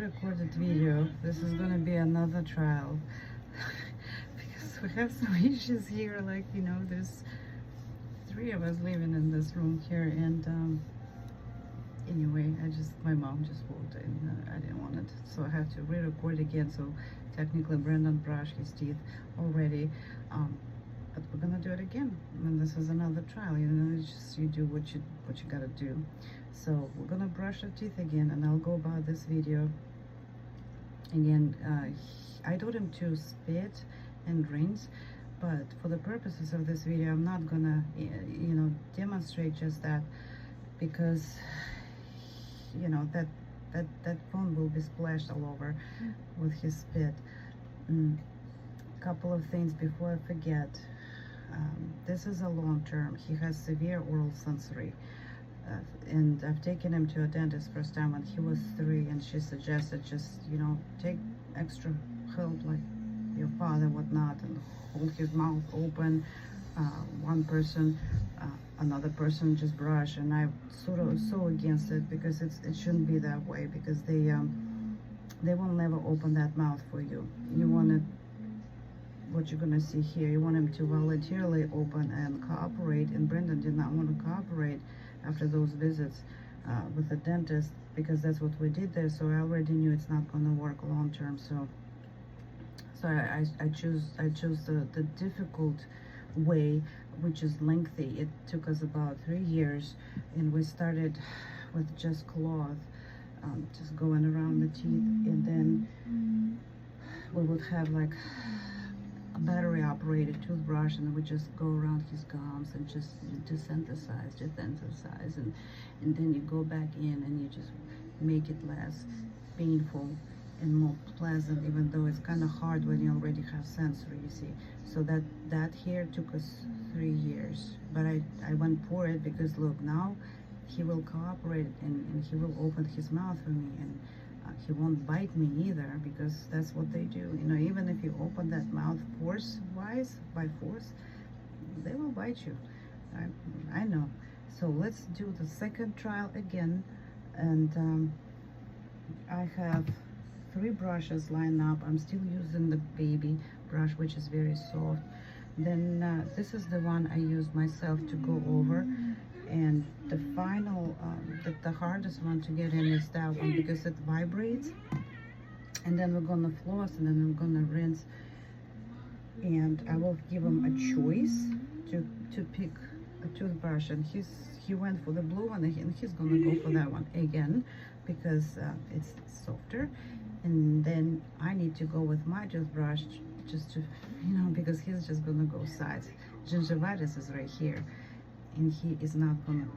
re-recorded video. This is gonna be another trial because we have some issues here. Like, you know, there's 3 of us living in this room here, and anyway, my mom just walked in. I didn't want it, so I have to re-record again. So technically, Brandon brushed his teeth already, but we're gonna do it again. And this is another trial. You know, it's just you do what you gotta do. So we're gonna brush our teeth again, and I'll go about this video again. I told him to spit and rinse, but for the purposes of this video, I'm not gonna, you know, demonstrate just that, because you know that phone will be splashed all over with his spit. Couple of things before I forget. This is a long term. He has severe oral sensory, and I've taken him to a dentist first time when he was 3, and she suggested just, you know, take extra help like your father, whatnot, and hold his mouth open. One person, another person just brush, and I sort of so against it, because it shouldn't be that way, because they will never open that mouth for you. You want to, what you're gonna see here, you want him to voluntarily open and cooperate, and Brendan did not want to cooperate after those visits with the dentist, because that's what we did there. So I already knew it's not gonna work long term. So I chose the difficult way, which is lengthy. It took us about 3 years, and we started with just cloth, just going around the teeth, and then we would have like a battery operated toothbrush, and we just go around his gums and just desensitize, and then you go back in and you just make it less painful and more pleasant, even though it's kind of hard when you already have sensory, you see. So that here took us 3 years, but I went for it, because look, now he will cooperate, and he will open his mouth for me, and he won't bite me either, because that's what they do. You know, even if you open that mouth by force, they will bite you. I know. So let's do the second trial again, and I have 3 brushes lined up. I'm still using the baby brush, which is very soft. Then this is the one I use myself to go over, and the final, the hardest one to get in is that one, because it vibrates. And then we're gonna floss, and then I'm gonna rinse, and I will give him a choice to pick a toothbrush, and he went for the blue one, and he's gonna go for that one again, because it's softer. And then I need to go with my toothbrush, just to, you know, because he's just gonna go sides. Gingivitis is right here, and he is not gonna,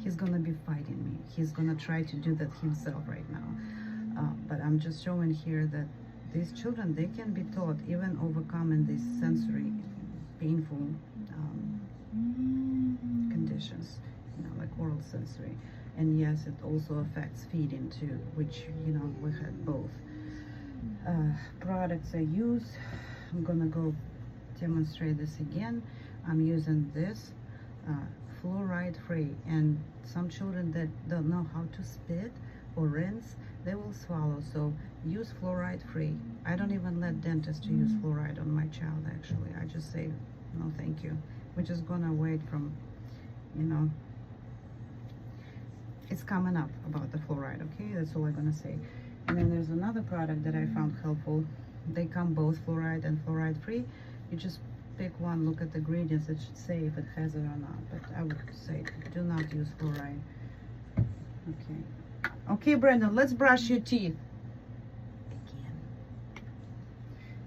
he's gonna be fighting me. He's gonna try to do that himself right now. But I'm just showing here that these children, they can be taught, even overcoming these sensory painful conditions, you know, like oral sensory. And yes, it also affects feeding too, which, you know, we had both. Products I use, I'm gonna go demonstrate this again. I'm using this fluoride free, and some children that don't know how to spit or rinse, they will swallow. So use fluoride free. I don't even let dentists to use fluoride on my child, actually. I just say no thank you. We're just gonna wait from, you know, it's coming up about the fluoride, okay? That's all I'm gonna say. And then there's another product that I found helpful. They come both fluoride and fluoride free. You just pick one, look at the ingredients. It should say if it has it or not, but I would say do not use fluoride. Okay, Brandon, let's brush your teeth again.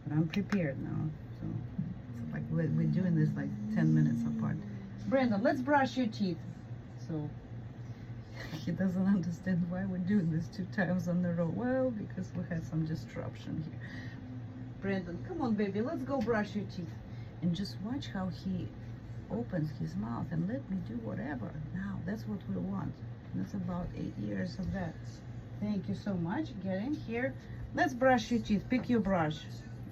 But I'm prepared now, so it's like we're doing this like 10 minutes apart. Brandon, let's brush your teeth. So he doesn't understand why we're doing this 2 times on the row. Well, because we had some disruption here. Brandon, come on, baby, let's go brush your teeth. And just watch how he opens his mouth and let me do whatever. Now, that's what we want. That's about 8 years of that. Thank you so much. Get in here. Let's brush your teeth. Pick your brush.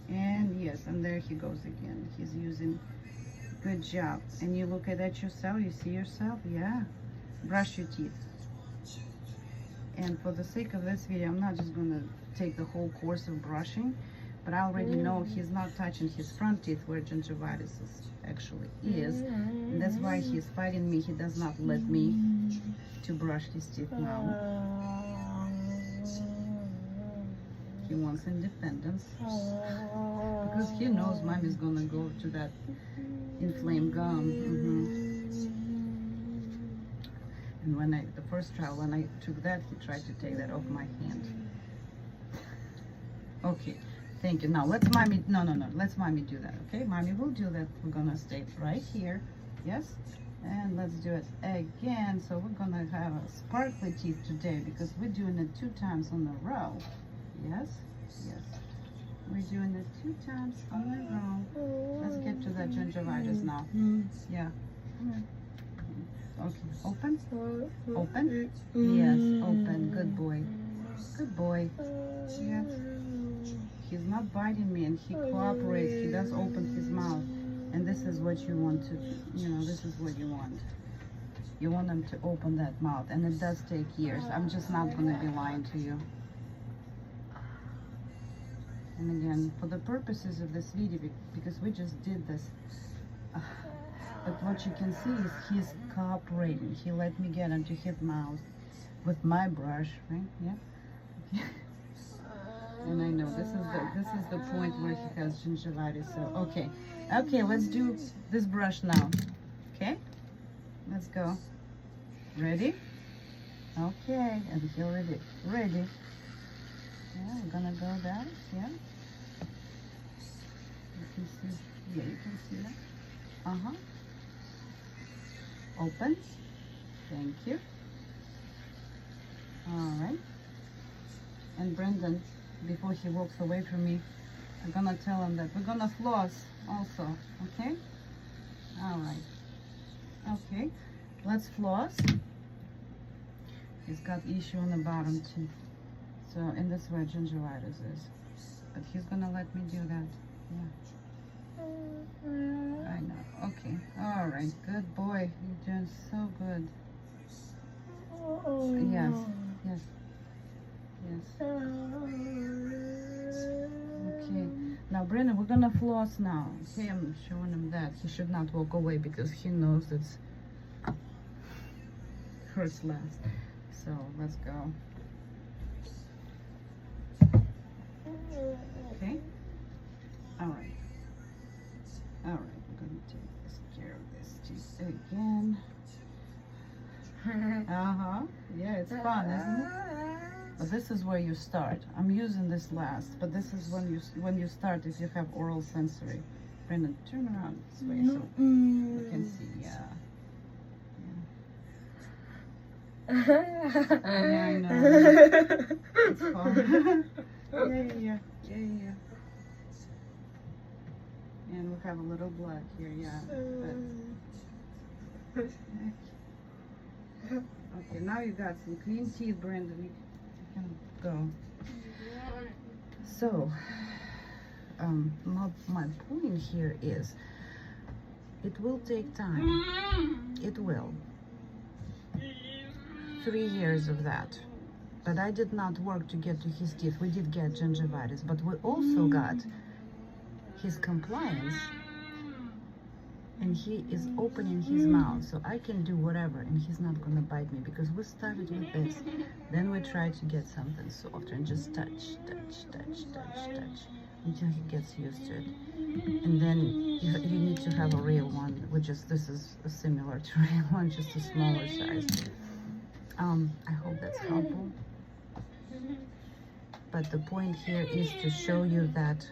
And yes, and there he goes again. He's using, good job. And you look at that yourself, you see yourself, yeah. Brush your teeth. And for the sake of this video, I'm not just going to take the whole course of brushing, but I already know he's not touching his front teeth where gingivitis actually is. And that's why he's fighting me. He does not let me to brush his teeth now. He wants independence because he knows mommy's gonna go to that inflamed gum. And when the first trial, when I took that, he tried to take that off my hand. Okay, thank you. Now let's mommy, no, let's mommy do that, okay? Mommy will do that. We're gonna stay right here, yes? And let's do it again. So we're gonna have a sparkly teeth today because we're doing it 2 times in a row. Yes, yes. We're doing it 2 times in a row. Let's get to that gingivitis now. Yeah. Okay, open. Open. Yes, open. Good boy. Good boy. Yes. He's not biting me and he cooperates. He does open his mouth. And this is what you want to, this is what you want. You want him to open that mouth. And it does take years. I'm just not going to be lying to you. And again, for the purposes of this video, because we just did this, but what you can see is he's cooperating. He let me get into his mouth with my brush, right? Yeah. Okay. And I know this is the point where he has gingivitis. So okay, let's do this brush now. Okay, let's go. Ready? Okay, and he already ready. Yeah, we're gonna go that. Yeah. You can see. Yeah, you can see that. Open. Thank you. All right. And Brendan, before he walks away from me, I'm gonna tell him that we're gonna floss also. Okay. All right. Okay. Let's floss. He's got issue on the bottom teeth. So, and that's where gingivitis is. But he's gonna let me do that. Yeah. I know. Okay. All right. Good boy. You're doing so good. Yes. Yes. Yes. Okay. Now, Brennan, we're gonna floss now. Okay, I'm showing him that. He should not walk away because he knows it's hurts last. So, let's go. Okay. All right. All right. We're gonna take care of this teeth again. Yeah, it's fun, isn't it? But this is where you start. I'm using this last, but this is when you start if you have oral sensory. Brendan, turn around this way so you can see. Yeah. Yeah, I know. It's fun. Yeah. And we have a little blood here, yeah. But, okay, now you got some clean teeth, Brendan. You can go. So, my point here is, it will take time. It will. 3 years of that. But I did not work to get to his teeth. We did get gingivitis, but we also got his compliance. And he is opening his mouth, so I can do whatever, and he's not gonna bite me because we started with this. Then we try to get something softer and just touch until he gets used to it. And then you need to have a real one, which is, this is similar to real one, just a smaller size. I hope that's helpful. But the point here is to show you that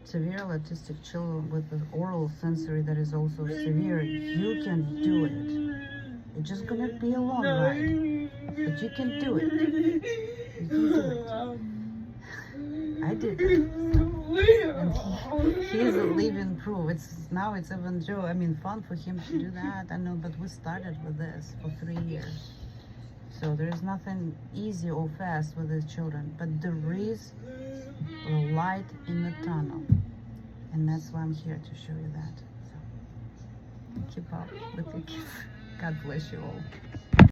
severe autistic children with the oral sensory that is also severe, you can do it. It's just gonna be a long ride, but you can do it. You can do it. I did it. And he is a living proof. Now it's even fun for him to do that. I know, but we started with this for 3 years. So there's nothing easy or fast with these children, but there is a light in the tunnel. And that's why I'm here to show you that. So keep up with your kids. God bless you all.